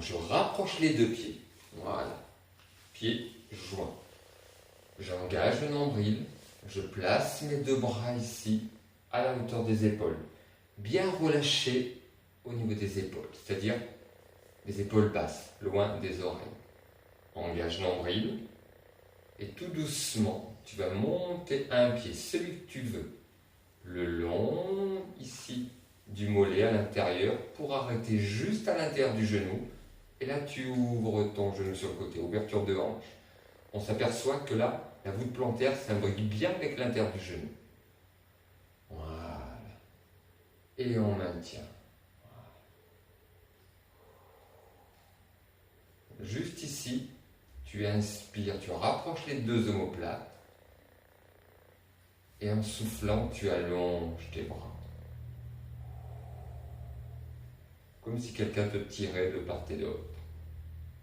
Donc je rapproche les deux pieds. Voilà. Pieds joints. J'engage le nombril. Je place mes deux bras ici, à la hauteur des épaules. Bien relâchés au niveau des épaules. C'est-à-dire, les épaules passent loin des oreilles. Engage nombril. Et tout doucement, tu vas monter un pied, celui que tu veux. Le long, ici, du mollet à l'intérieur, pour arrêter juste à l'intérieur du genou. Et là, tu ouvres ton genou sur le côté, ouverture de hanche. On s'aperçoit que là, la voûte plantaire s'imbrique bien avec l'intérieur du genou. Voilà. Et on maintient. Voilà. Juste ici, tu inspires, tu rapproches les deux omoplates. Et en soufflant, tu allonges tes bras. Comme si quelqu'un te tirait de part et d'autre.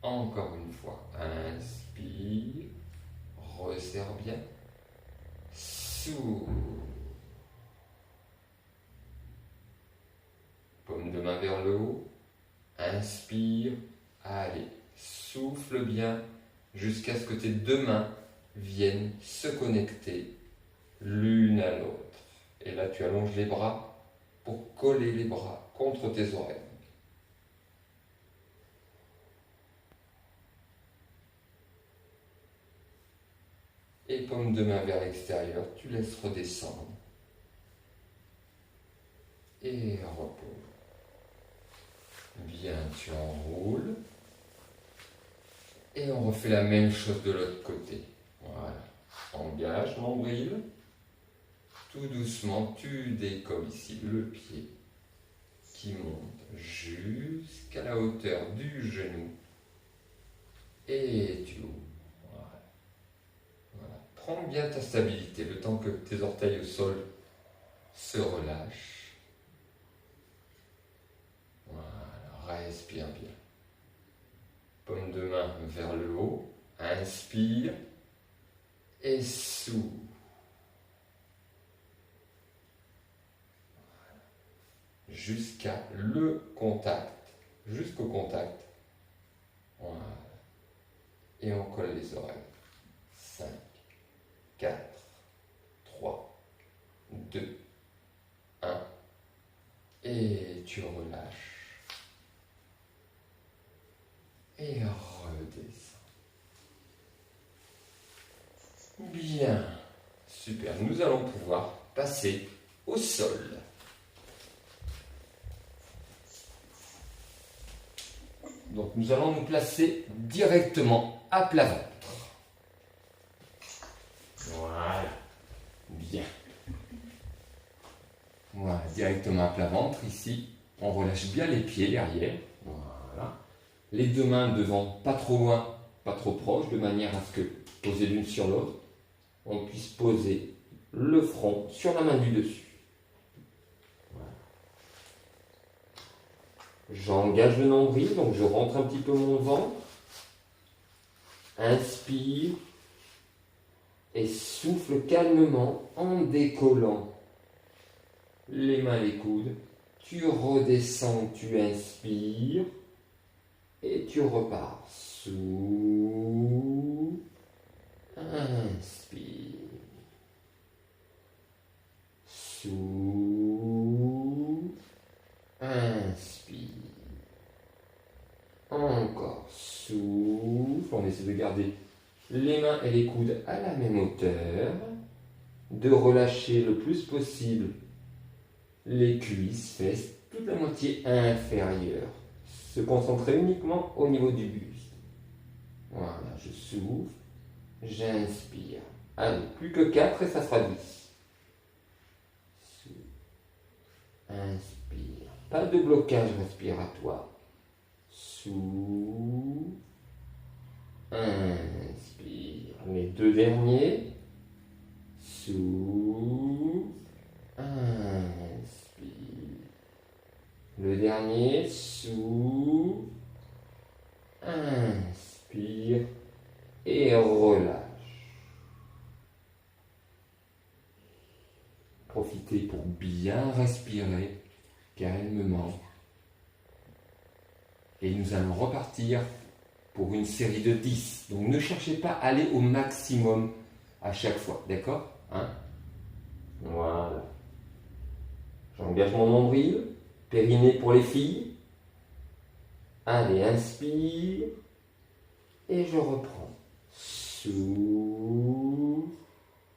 Encore une fois, inspire, resserre bien, souffle. Paume de main vers le haut, inspire, allez, souffle bien jusqu'à ce que tes deux mains viennent se connecter l'une à l'autre. Et là, tu allonges les bras pour coller les bras contre tes oreilles. Et paume de main vers l'extérieur, tu laisses redescendre. Et repose. Bien, tu enroules. Et on refait la même chose de l'autre côté. Voilà. Engage nombril. Tout doucement, tu décolles ici le pied qui monte jusqu'à la hauteur du genou. Et tu ouvres. Voilà. Voilà. Prends bien ta stabilité, le temps que tes orteils au sol se relâchent. Voilà. Respire bien. Paume de main vers le haut. Inspire. Et souffle. Jusqu'à le contact, jusqu'au contact. Voilà. Et on colle les oreilles. 5, 4, 3, 2, 1. Et tu relâches. Et redescends. Bien. Super. Nous allons pouvoir passer au sol. Donc nous allons nous placer directement à plat ventre. Voilà. Bien. Voilà, directement à plat ventre. Ici, on relâche bien les pieds derrière. Voilà. Les deux mains devant, pas trop loin, pas trop proches, de manière à ce que, posées l'une sur l'autre, on puisse poser le front sur la main du dessus. J'engage le nombril, donc je rentre un petit peu mon ventre. Inspire et souffle calmement en décollant les mains, les coudes. Tu redescends, tu inspires et tu repars. Souffle, inspire. Souffle, inspire. Encore, souffle. On essaie de garder les mains et les coudes à la même hauteur. De relâcher le plus possible les cuisses, fesses, toute la moitié inférieure. Se concentrer uniquement au niveau du buste. Voilà, je souffle, j'inspire. Allez, plus que 4 et ça sera 10. Souffle, inspire. Pas de blocage respiratoire. Souffle, inspire. Les deux derniers. Souffle, inspire. Le dernier, souffle, inspire et relâche. Profitez pour bien respirer calmement. Et nous allons repartir pour une série de 10. Donc ne cherchez pas à aller au maximum à chaque fois, d'accord, hein? Voilà. J'engage mon nombril, périnée pour les filles. Allez, inspire. Et je reprends. Souffle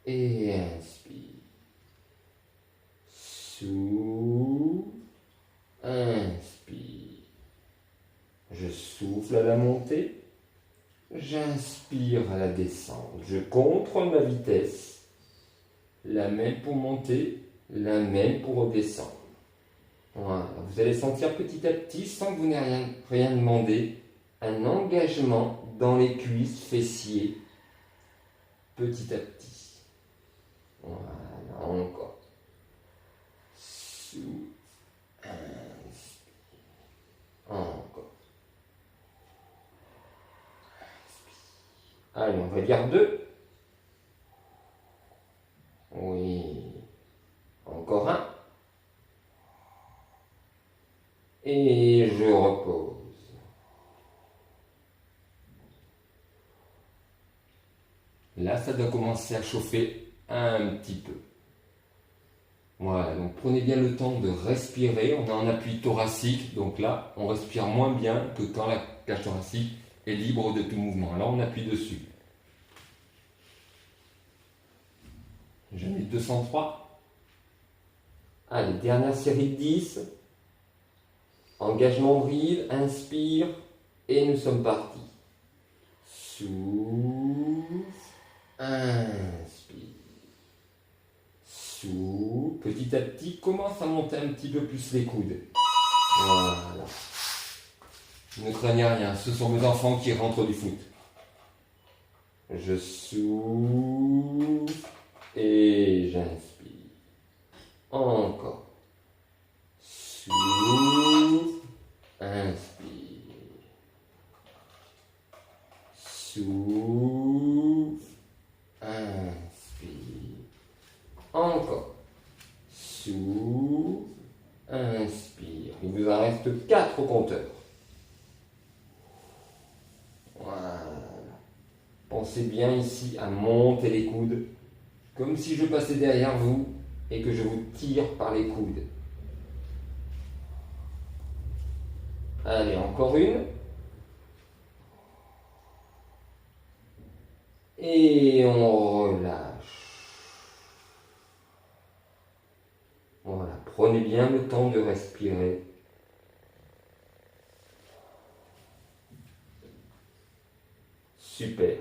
et inspire. Souffle, inspire. Je souffle à la montée. J'inspire à la descente. Je contrôle ma vitesse. La même pour monter, la même pour redescendre. Voilà. Vous allez sentir petit à petit, sans que vous n'ayez rien demandé, un engagement dans les cuisses, fessiers, petit à petit. Voilà, encore. Souffle, inspire. Encore. Inspire. Allez, on va dire 2. Oui. Encore un. Et je repose. Là, ça doit commencer à chauffer un petit peu. Voilà, donc prenez bien le temps de respirer. On est en appui thoracique, donc là, on respire moins bien que quand la cage thoracique est libre de tout mouvement. Là, on appuie dessus. J'en ai 203. Allez, dernière série de 10. Engagement brille, inspire, et nous sommes partis. Souffle, inspire. Souffle, petit à petit, commence à monter un petit peu plus les coudes. Voilà. Ne craignez rien, ce sont mes enfants qui rentrent du foot. Je souffle et j'inspire. Encore. Souffle, inspire. Souffle, inspire. Encore. Souffle, inspire. Il vous en reste 4 au compteur. Voilà. Pensez bien ici à monter les coudes, comme si je passais derrière vous et que je vous tire par les coudes. Allez, encore une. Et on relâche. Voilà, prenez bien le temps de respirer. Super.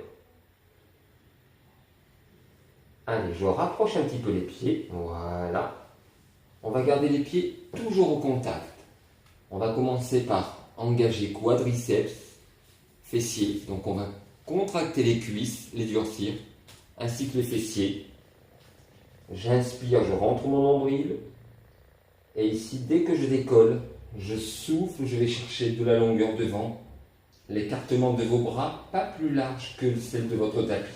Allez, je rapproche un petit peu les pieds. Voilà. On va garder les pieds toujours au contact. On va commencer par engager quadriceps, fessiers. Donc on va contracter les cuisses, les durcir, ainsi que les fessiers. J'inspire, je rentre mon nombril. Et ici, dès que je décolle, je souffle, je vais chercher de la longueur devant. L'écartement de vos bras, pas plus large que celle de votre tapis.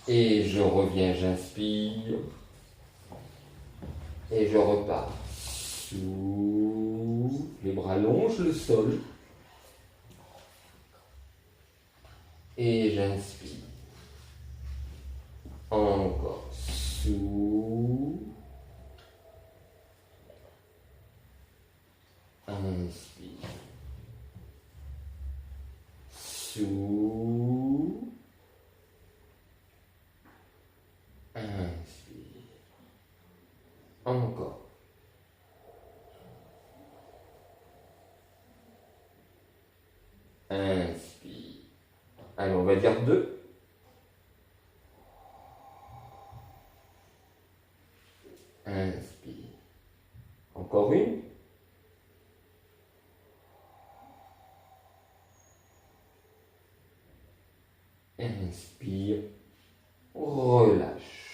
Et je reviens, j'inspire. Et je repars. Souffle, les bras longent le sol. Et j'inspire. Encore. Souffle. Inspire. Souffle. Inspire. Encore. Inspire. Allez, on va dire 2. Inspire. Encore une. Inspire. Relâche.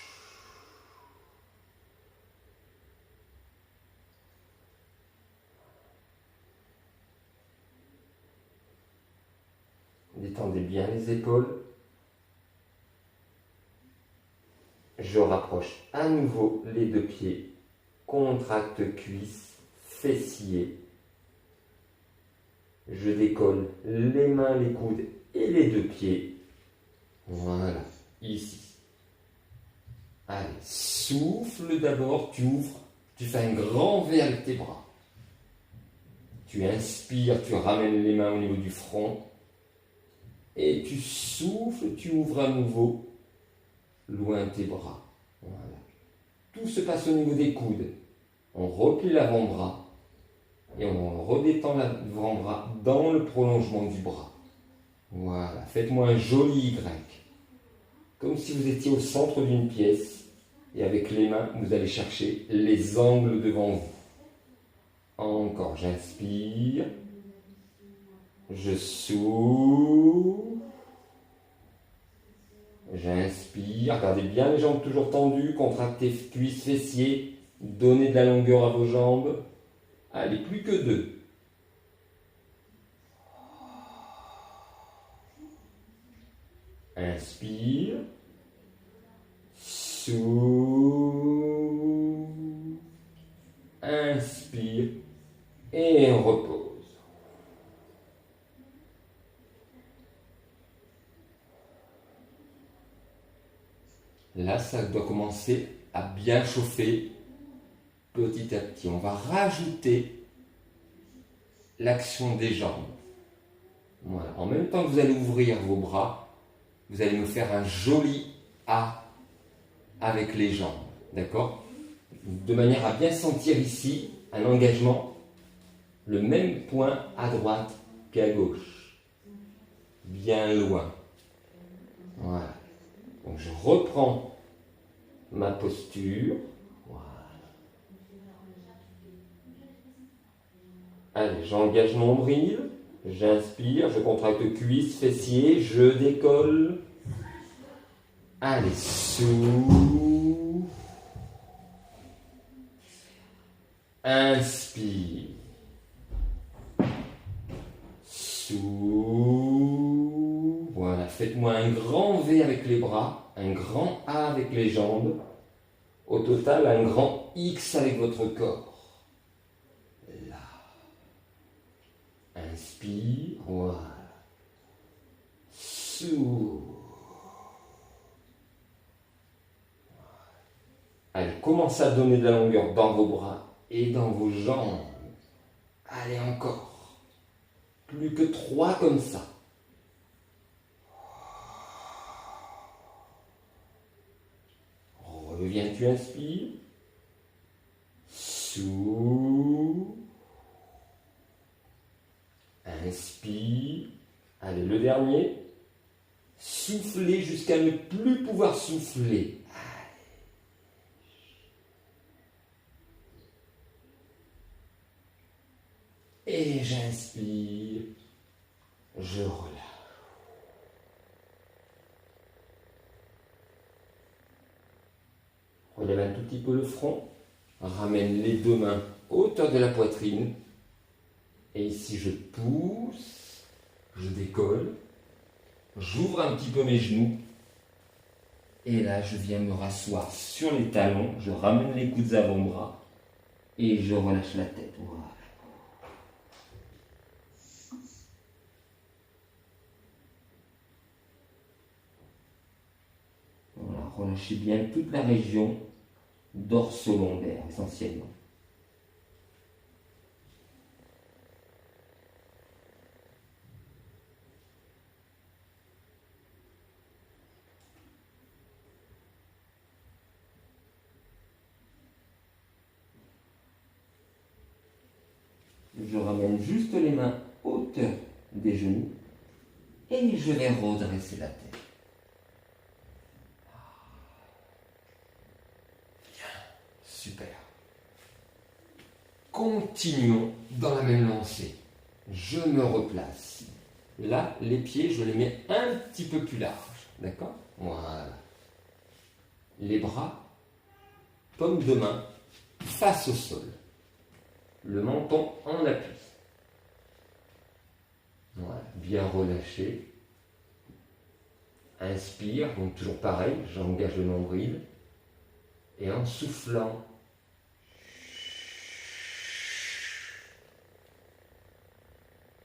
Détendez bien les épaules. Je rapproche à nouveau les 2 pieds. Contracte cuisses, fessiers. Je décolle les mains, les coudes et les deux pieds. Voilà, ici. Allez, souffle d'abord, tu ouvres, tu fais un grand V avec tes bras. Tu inspires, tu ramènes les mains au niveau du front. Et tu souffles, tu ouvres à nouveau, loin tes bras. Voilà. Tout se passe au niveau des coudes. On replie l'avant-bras et on redétend l'avant-bras dans le prolongement du bras. Voilà, faites-moi un joli Y. Comme si vous étiez au centre d'une pièce et avec les mains, vous allez chercher les angles devant vous. Encore, j'inspire. Je souffle. J'inspire. Gardez bien les jambes toujours tendues. Contractez cuisses, fessiers. Donnez de la longueur à vos jambes. Allez, plus que 2. Inspire. Souffle. Inspire. Et on repose. Là, ça doit commencer à bien chauffer petit à petit. On va rajouter l'action des jambes. Voilà. En même temps que vous allez ouvrir vos bras, vous allez me faire un joli A avec les jambes. D'accord? De manière à bien sentir ici un engagement, le même point à droite qu'à gauche. Bien loin. Voilà. Donc je reprends ma posture. Voilà. Allez, j'engage mon nombril. J'inspire, je contracte cuisses, fessiers, je décolle. Allez, souffle. Inspire. Souffle. Voilà, faites-moi un grand V avec les bras, un grand A avec les jambes. Au total, un grand X avec votre corps. Là. Inspire. Voilà. Souffle. Allez, commencez à donner de la longueur dans vos bras et dans vos jambes. Allez, encore. Plus que 3 comme ça. Reviens, tu inspires. Souffle. Inspire. Allez, le dernier. Soufflez jusqu'à ne plus pouvoir souffler. Et j'inspire, je relâche. Relève un tout petit peu le front, ramène les deux mains à hauteur de la poitrine. Et ici je pousse, je décolle, j'ouvre un petit peu mes genoux. Et là je viens me rasseoir sur les talons, je ramène les coudes avant-bras et je relâche la tête. Voilà. Relâchez bien toute la région dorso-lombaire essentiellement. Je ramène juste les mains à hauteur des genoux et je vais redresser la tête. Super. Continuons dans la même lancée. Je me replace. Là, les pieds, je les mets un petit peu plus larges. D'accord? Voilà. Les bras, paume de main, face au sol. Le menton en appui. Voilà. Bien relâché. Inspire, donc toujours pareil, j'engage le nombril. Et en soufflant,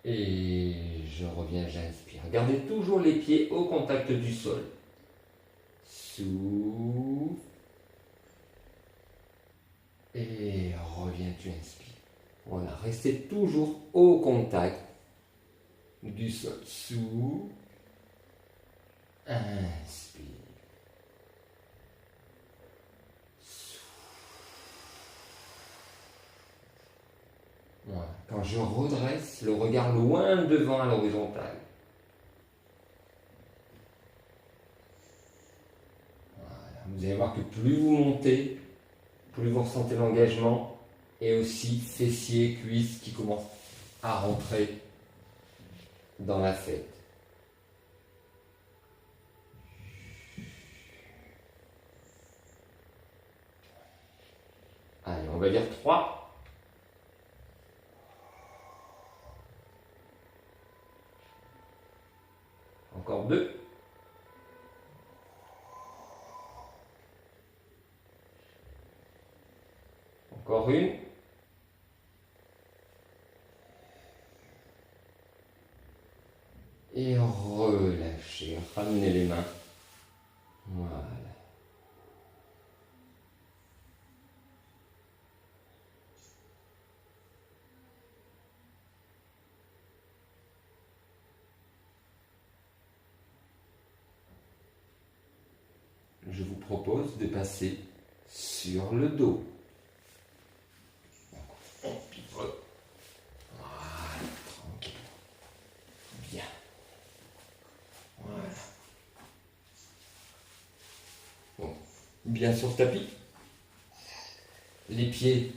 Et je reviens, j'inspire. Gardez toujours les pieds au contact du sol. Souffle. Et reviens, tu inspires. Voilà, restez toujours au contact du sol. Souffle. Inspire. Voilà. Quand je redresse, le regard loin devant à l'horizontale. Voilà. Vous allez voir que plus vous montez, plus vous ressentez l'engagement et aussi fessiers, cuisses qui commencent à rentrer dans la fête. Allez, on va dire 3. Encore 2. Encore une. Et relâchez, ramenez les mains. Voilà. Je vous propose de passer sur le dos. On pivote. Voilà, tranquille. Bien. Voilà. Bon. Bien sur le tapis. Les pieds,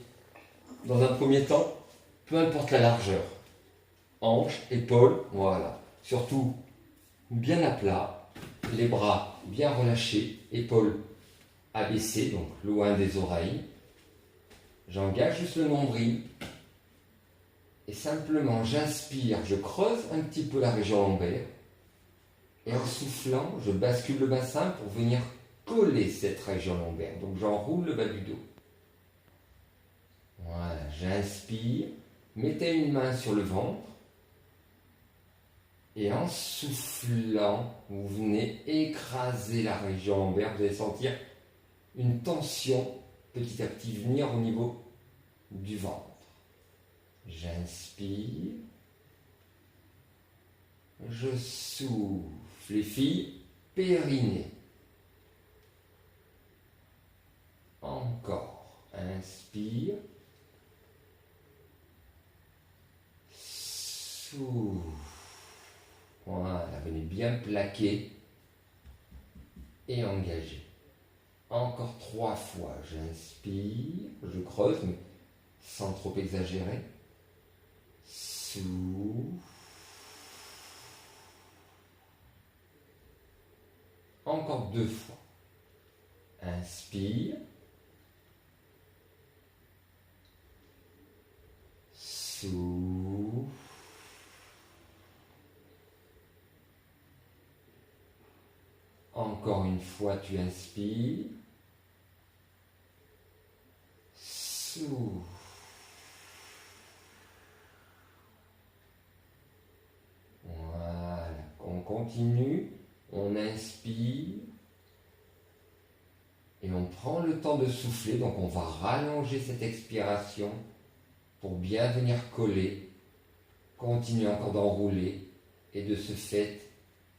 dans un premier temps, peu importe la largeur. Hanches, épaules, voilà. Surtout, bien à plat. Les bras bien relâchés, épaules abaissées, donc loin des oreilles. J'engage juste le nombril. Et simplement, j'inspire, je creuse un petit peu la région lombaire. Et en soufflant, je bascule le bassin pour venir coller cette région lombaire. Donc j'enroule le bas du dos. Voilà, j'inspire. Mettez une main sur le ventre. Et en soufflant, vous venez écraser la région lombaire. Vous allez sentir une tension petit à petit venir au niveau du ventre. J'inspire. Je souffle. Les filles, périnée. Encore. Inspire. Souffle. Voilà, venez bien plaquer et engager. Encore 3 fois. J'inspire. Je creuse, mais sans trop exagérer. Souffle. Encore 2 fois. Inspire. Souffle. Encore une fois, tu inspires. Souffle. Voilà. On continue. On inspire. Et on prend le temps de souffler. Donc on va rallonger cette expiration pour bien venir coller. Continuer encore d'enrouler. Et de ce fait,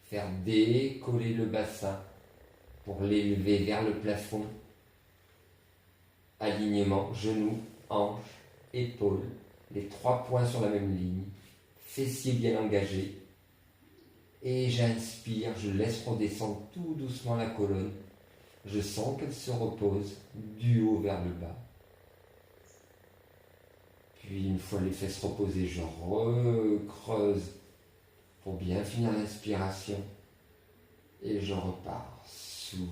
faire décoller le bassin pour l'élever vers le plafond. Alignement, genoux, hanches, épaules, les 3 points sur la même ligne, fessiers bien engagés. Et j'inspire, je laisse redescendre tout doucement la colonne. Je sens qu'elle se repose du haut vers le bas. Puis une fois les fesses reposées, je recreuse pour bien finir l'inspiration. Et je repars. Souffle.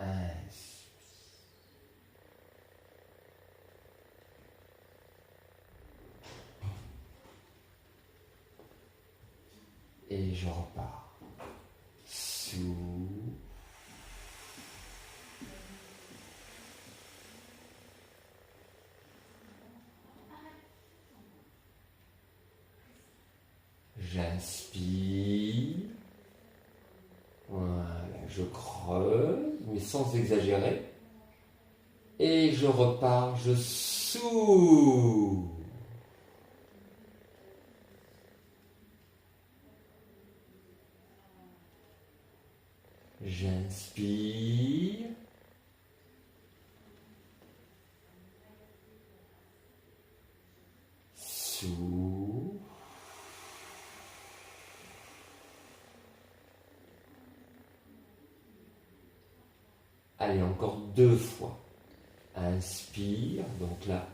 Inspire. Et je repars. souffle. J'inspire. Voilà, je creuse, mais sans exagérer. Et je repars, je souffle. J'inspire. Souffle. Allez, encore 2 fois. Inspire, donc là,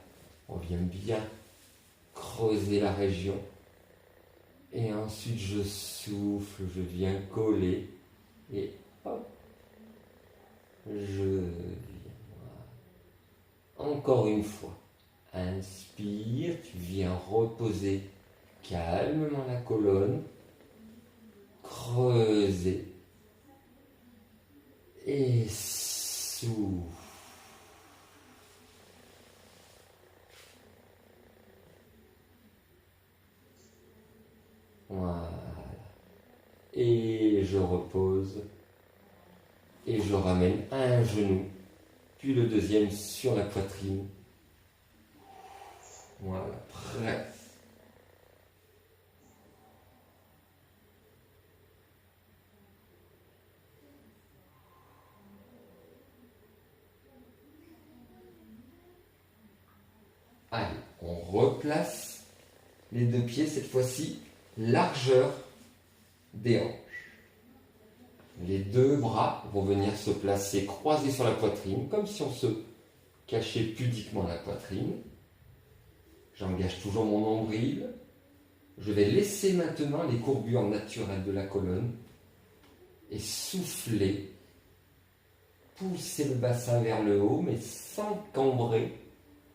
on vient bien creuser la région. Et ensuite, je souffle, je viens coller. Et hop, je viens. Voilà. Encore une fois. Inspire, tu viens reposer calmement la colonne. Creuser. Et souffle. Voilà. Et je repose. Et je ramène un genou, puis le deuxième sur la poitrine. Voilà, prêt. Allez, on replace les 2 pieds, cette fois-ci, largeur des hanches. Les 2 bras vont venir se placer croisés sur la poitrine, comme si on se cachait pudiquement la poitrine. J'engage toujours mon nombril. Je vais laisser maintenant les courbures naturelles de la colonne et souffler. Pousser le bassin vers le haut, mais sans cambrer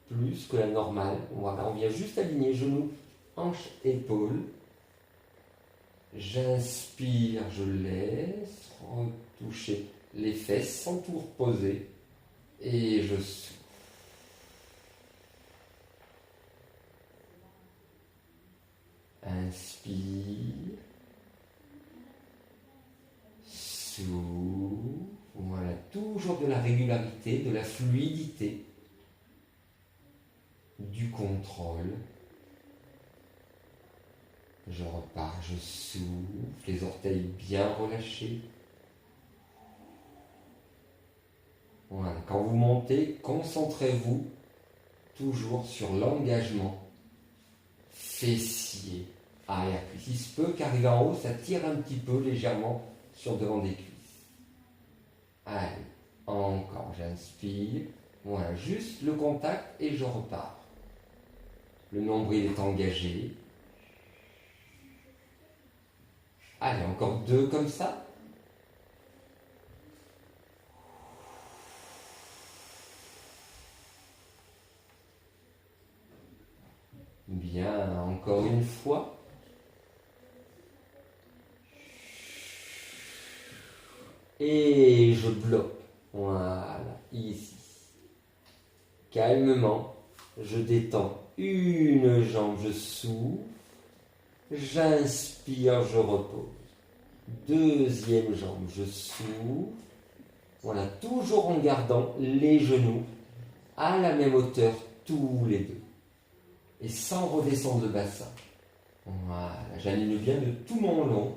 plus que la normale. Voilà, on vient juste aligner genoux, hanches, épaules. J'inspire, je laisse retoucher les fesses sans tout reposer. Et je souffle. Inspire. Souffle. Voilà, toujours de la régularité, de la fluidité, du contrôle. Je repars, je souffle, les orteils bien relâchés. Voilà, quand vous montez, concentrez-vous toujours sur l'engagement fessier, arrière-cuisse. Il se peut qu'arrivé en haut, ça tire un petit peu légèrement sur le devant des cuisses. Allez, encore, j'inspire. Voilà, juste le contact et je repars. Le nombril est engagé. Allez, encore 2 comme ça. Bien, encore une fois. Et je bloque. Voilà, ici. Calmement, je détends une jambe, je souffle. J'inspire, je repose. Deuxième jambe, je souffle. Voilà, toujours en gardant les genoux à la même hauteur, tous les 2. Et sans redescendre le bassin. Voilà, j'aligne bien de tout mon long,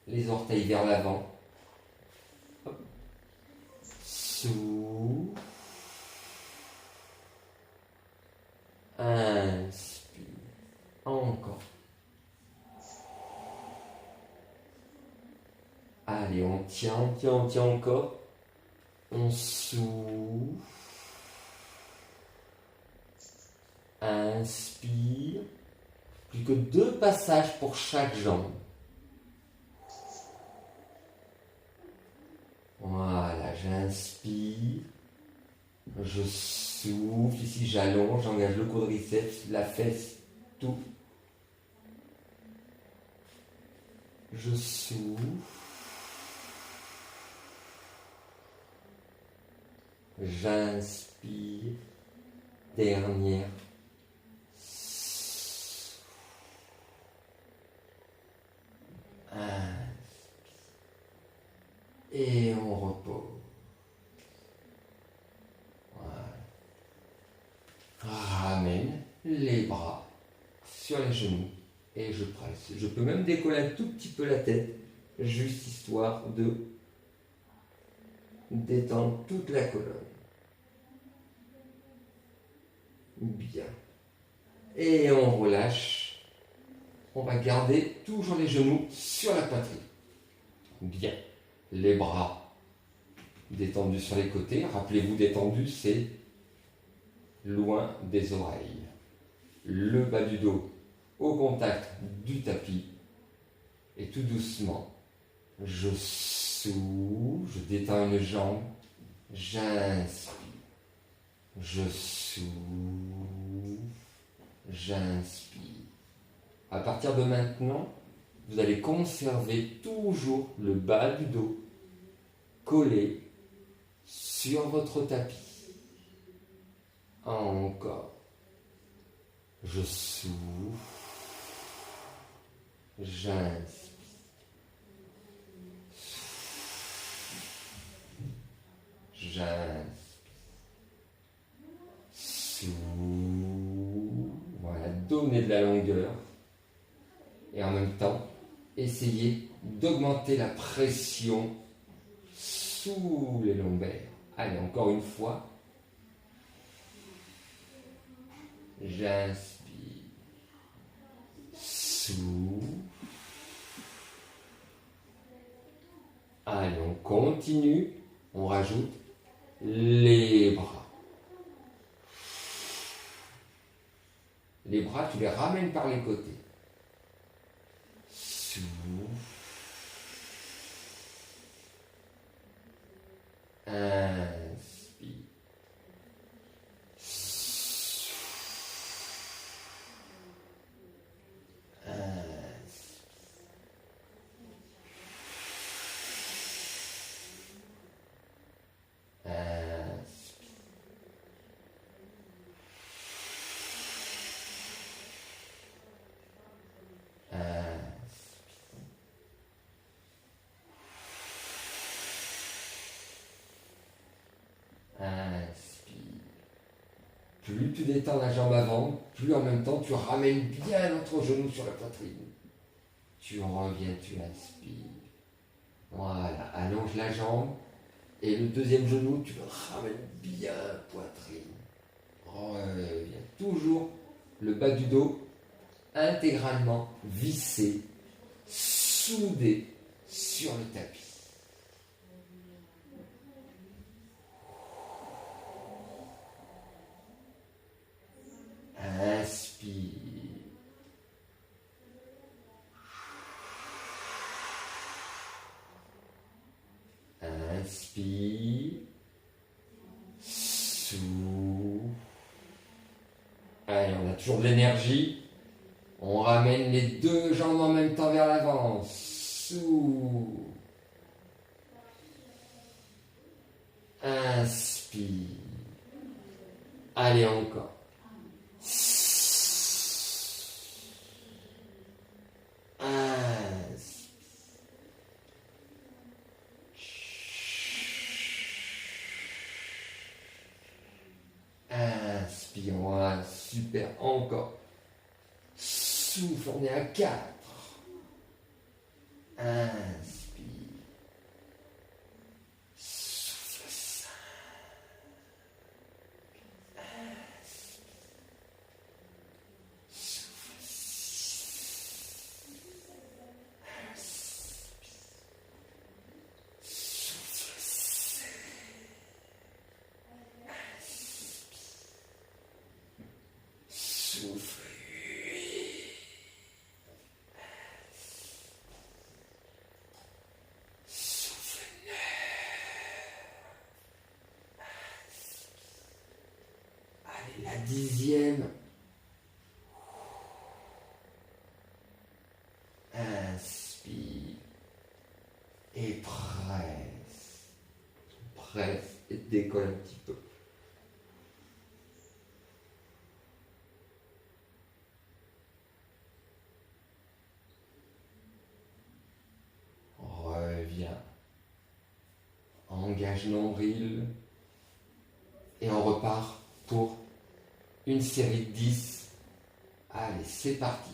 les orteils vers l'avant. Souffle. Inspire. Encore. Allez, on tient encore. On souffle. Inspire. Plus que 2 passages pour chaque jambe. Voilà, j'inspire. Je souffle. Ici, j'allonge, j'engage le quadriceps, la fesse, tout. Je souffle. J'inspire. Dernière. Inspire. Et on repose. Voilà. Ramène les bras sur les genoux et je presse. Je peux même décoller un tout petit peu la tête, juste histoire de détendre toute la colonne. Bien. Et on relâche. On va garder toujours les genoux sur la poitrine. Bien. Les bras détendus sur les côtés. Rappelez-vous, détendu, c'est loin des oreilles. Le bas du dos au contact du tapis. Et tout doucement, je souffle, je détends une jambe, j'inspire. Je souffle, j'inspire. À partir de maintenant, vous allez conserver toujours le bas du dos collé sur votre tapis. Encore. Je souffle, j'inspire. J'inspire. Souffle. Voilà, donnez de la longueur. Et en même temps, essayez d'augmenter la pression sous les lombaires. Allez, encore une fois. J'inspire. Souffle. Allez, on continue. On rajoute les bras. Les bras, tu les ramènes par les côtés. Souffle. Inspire. Souffle. Inspire. Inspire. Plus tu détends la jambe avant, plus en même temps tu ramènes bien l'autre genou sur la poitrine. Tu reviens, tu inspires. Voilà, allonge la jambe. Et le deuxième genou, tu le ramènes bien poitrine. Reviens. Toujours le bas du dos intégralement vissé, soudé sur le tapis. Inspire. Inspire. Souffle. Allez, on a toujours de l'énergie. On ramène les deux jambes en même temps vers l'avant. Souffle. Inspire. Allez, encore. Inspire, voilà, super, encore. Souffle, on est à 4. Inspire. Souffle 5. Inspire. Souffle 6. Inspire. Souffle 7. Souffle 8. Souffle 9. Allez, la 10e. Inspire. Et presse. Presse. et décolle un petit peu. Reviens. Engage nombril. Et on repart pour une série de 10. Allez, c'est parti.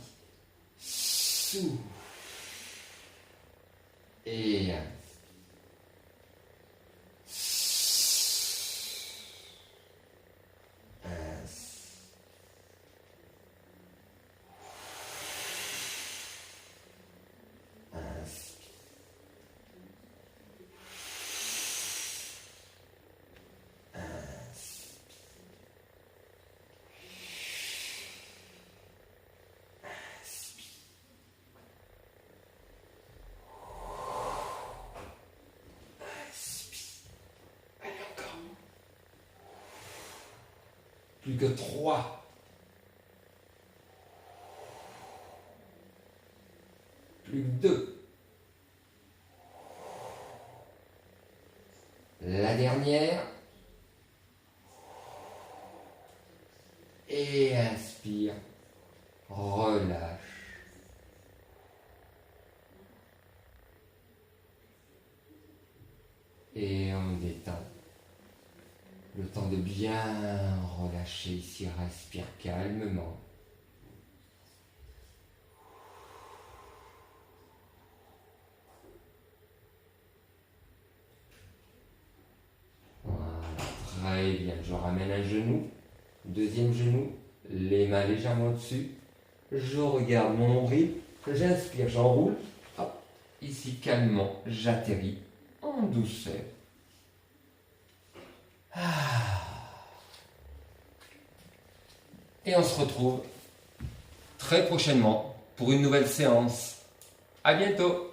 Souffle. Et plus que 3. Plus que 2. La dernière. Et inspire. Relâche. Et on détend. Le temps de bien relâcher ici, respire calmement. Voilà, très bien. Je ramène un genou, deuxième genou, les mains légèrement au-dessus. Je regarde mon nombril, j'inspire, j'enroule. Hop, ici calmement, j'atterris en douceur. Et on se retrouve très prochainement pour une nouvelle séance. À bientôt!